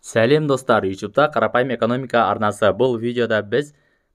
Сәлем достар, YouTube'да қарапайым экономика арнасы. Бұл видеода біз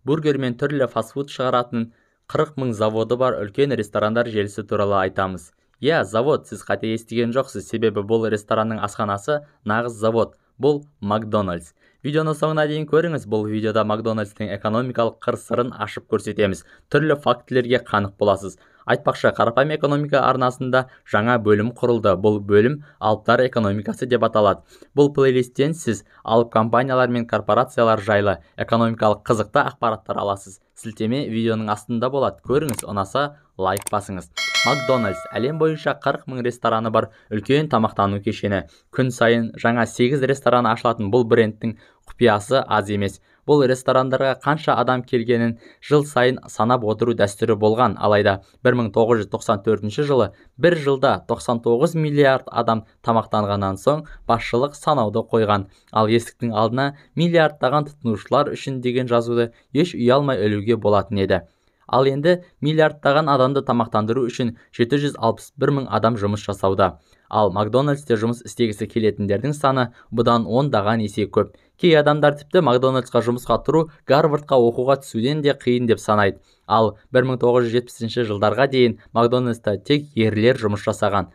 бургер мен түрлі фастфуд шығаратын 40 000 заводы бар үлкен ресторандар желісі туралы айтамыз. Завод, сіз қате естіген жоқсыз, себебі бұл ресторанның асханасы нағыз завод. Бұл Макдональдс. Видеоны соңына дейін көріңіз. Бұл видеода Макдональдстың экономикалық қыр-сырын ашып көрсетеміз. Түрлі фактілерге қанық боласыз. Айтпақшы, қарапайым экономика арнасында жаңа бөлім құрылды. Бұл бөлім алыптар экономикасы деп аталады. Бұл плейлисттен сіз алып компаниялар мен корпорациялар жайлы экономикалық қызықты ақпараттар аласыз. Сілтеме видеоның астында болады. Көріңіз, ұнаса лайк басыңыз. Макдональдс әлем бойынша 40 000 рестораны бар үлкен тамақтану кешені. Күн сайын жаңа 8 ресторан ашылатын бұл брендтің құпиясы аз емес. Бұл ресторандарға қанша адам келгенін жыл сайын санап отыру дәстүрі болған. Алайда 1994 жылы бір жылда 99 миллиард адам тамақтанғаннан соң басшылық санауды қойған. Ал есіктің алдына миллиардтаған тұтынушылар үшін деген жазуды еш ұялмай ілуге болатын еді. Ал енді миллиардтаған адамды тамақтандыру үшін 761 000 адам жұмыс жасауда. Ал Макдональдсте жұмыс істегісі келетіндердің саны бұдан 10-даған есе көп. Кей адамдар тіпті Макдональдсқа жұмысқа тұру Гарвардқа оқуға түсуден де қиын деп санайды. Ал 1970 жылдарға дейін Макдональдста тек ерлер жұмыс жасаған.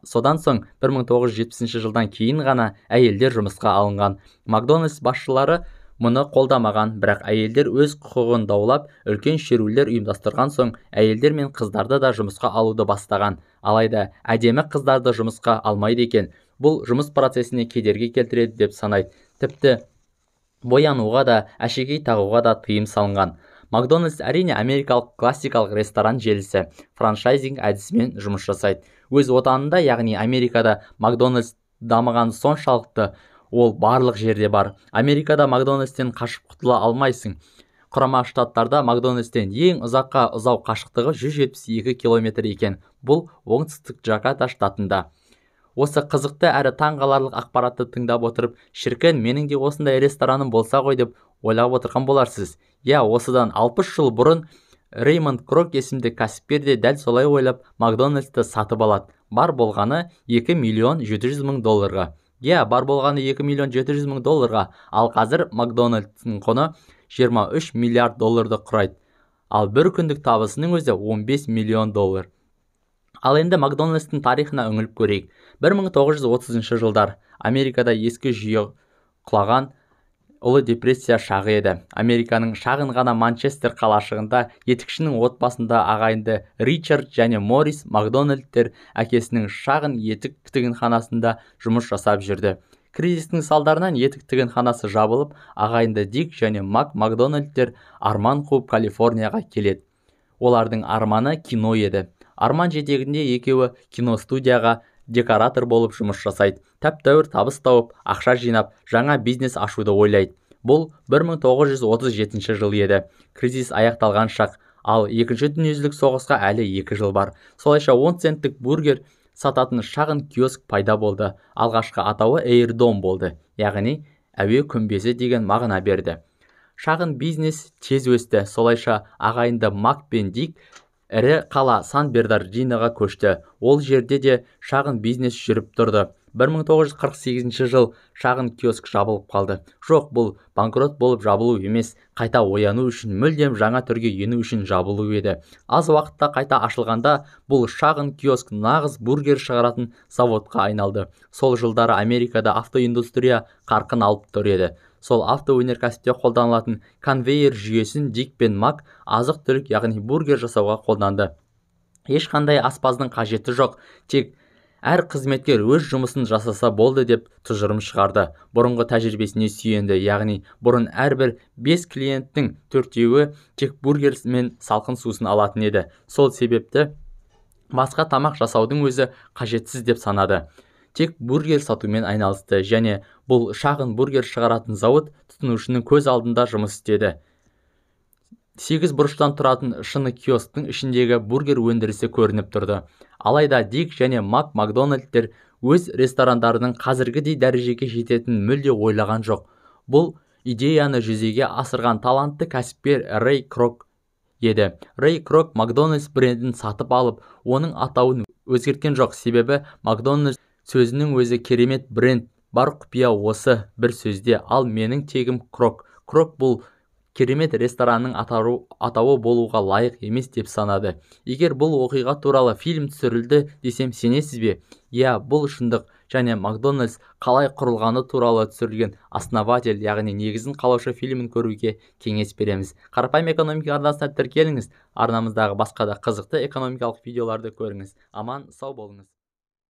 Содан соң 1970 жылдан кейін ғана әйелдер жұмысқа алынған. Макдональдс басшылары мұны қолдамаған, бірақ әйелдер өз құқығын даулап, үлкен шерулер ұйымдастырған соң әйелдер мен қыздарды да жұмысқа алуды бастаған. Алайда әдемі қыздарды жұмысқа алмайды екен. Бұл жұмыс процесіне кедергі келтіреді деп санайды. Тіпті боянуға да, әшекей тағуға да тыйым салынған. Макдональдс әрине америкалық классикалық ресторан желісі, франчайзинг әдісімен жұмыс жасайды. Өз отанында, яғни Америкада Макдональдс дамыған соншалықты ол барлық жерде бар. Америкада Макдональдстен қашып құтыла алмайсың. Құрама штаттарда Макдональдстен ең ұзау қашықтығы 172 километр екен. Бұл оңтүстік Джакарта штатында. Осы қызықты әрі таңғаларлық ақпаратты тыңдап отырып, шіркін, менің де осындай рестораным болса ғой деп ойлап отырған боларсыз. Осыдан 60 жыл бұрын Реймонд Крок есімді кәсіпкер де дәл солай ойлап Макдональдсты сатып алады. Бар болғаны 2 миллион 700 000 долларға. Бар болғаны 2 миллион 700 000 долларға, ал қазір Макдональдстың құны 23 миллиард долларды құрайды. Ал бір күндік табысының өзі 15 миллион доллар. Ал енді Макдональдстың тарихына үңіліп көрейік. 1930 жылдар Америкада ескі жүйе құлаған ұлы депрессия шағы еді. Американың шағын ғана Манчестер қалашығында етікшінің отбасында ағайынды Ричард және Морис Макдональдтер әкесінің шағын етік тігінханасында жұмыс жасап жүрді. Кризистің салдарынан етік тігінханасы жабылып, ағайынды Дик және Макдональдтер арман қуып Калифорнияға келеді. Олардың арманы кино еді. Арман жетегінде екеуі киностудияға декоратор болып жұмыс жасайды. Тәп-тәуір табыс тауып, ақша жинап, жаңа бизнес ашуды ойлайды. Бұл 1937 жыл еді. Кризис аяқталған шақ, ал екінші дүниежүзілік соғысқа әлі 2 жыл бар. Солайша 10 центтік бургер сататын шағын киоск пайда болды. Алғашқы атауы Эйрдом болды, яғни әуе күмбезі деген мағына берді. Шағын бизнес тез өсті. Солайша ағайынды Мак пен Дик ірі қала Сан-Бернардиноға көшті. Ол жерде де шағын бизнес жүріп тұрды. 1948 жыл шағын киоск жабылып қалды. Жоқ, бұл банкрот болып жабылу емес, қайта ояну үшін, мүлдем жаңа түрге ену үшін жабылу еді. Аз уақытта қайта ашылғанда бұл шағын киоск нағыз бургер шығаратын заводқа айналды. Сол жылдары Америкада автоиндустрия қарқын алып тұр еді. Сол автоөнеркәсіпте қолданылатын конвейер жүйесін Дик пен Мак азық-түлік, яғни бургер жасауға қолданды. Ешқандай аспаздың қажеті жоқ, тек әр қызметкер өз жұмысын жасаса болды деп тұжырым шығарды. Бұрынғы тәжірибесіне сүйенді, яғни бұрын әрбір 5 клиенттің 4-еуі тек бургер мен салқын сусын алатын еді. Сол себепті басқа тамақ жасаудың өзі қажетсіз деп санады. Тек бургер сатумен айналысты және бұл шағын бургер шығаратын завод тұтынушының көз алдында жұмыс істеді. 8 бұрыштан тұратын шыны киосктың ішіндегі бургер өндірісі көрініп тұрды. Алайда Дик және Макдональдтер өз ресторандарының қазіргідей дәрежеге жететінін мүлде ойлаған жоқ. Бұл идеяны жүзеге асырған талантты кәсіпкер Рэй Крок еді. Рэй Крок Макдональдс брендін сатып алып, оның атауын өзгерткен жоқ, себебі Макдональдс сөзінің өзі керемет бренд бар құпия осы бір сөзде, ал менің тегім Крок. Крок бұл керемет ресторанның атауы болуға лайық емес деп санады. Егер бұл оқиға туралы фильм түсірілді десем сенесіз бе? Иә, бұл шындық, және Макдональдс қалай құрылғаны туралы түсірілген основатель, яғни негізін қалаушы фильмін көруге кеңес береміз. Қарапайым экономика арнасына тіркеліңіз, арнамыздағы басқа да қызықты экономикалық видеоларды көріңіз. Аман сау болыңыз.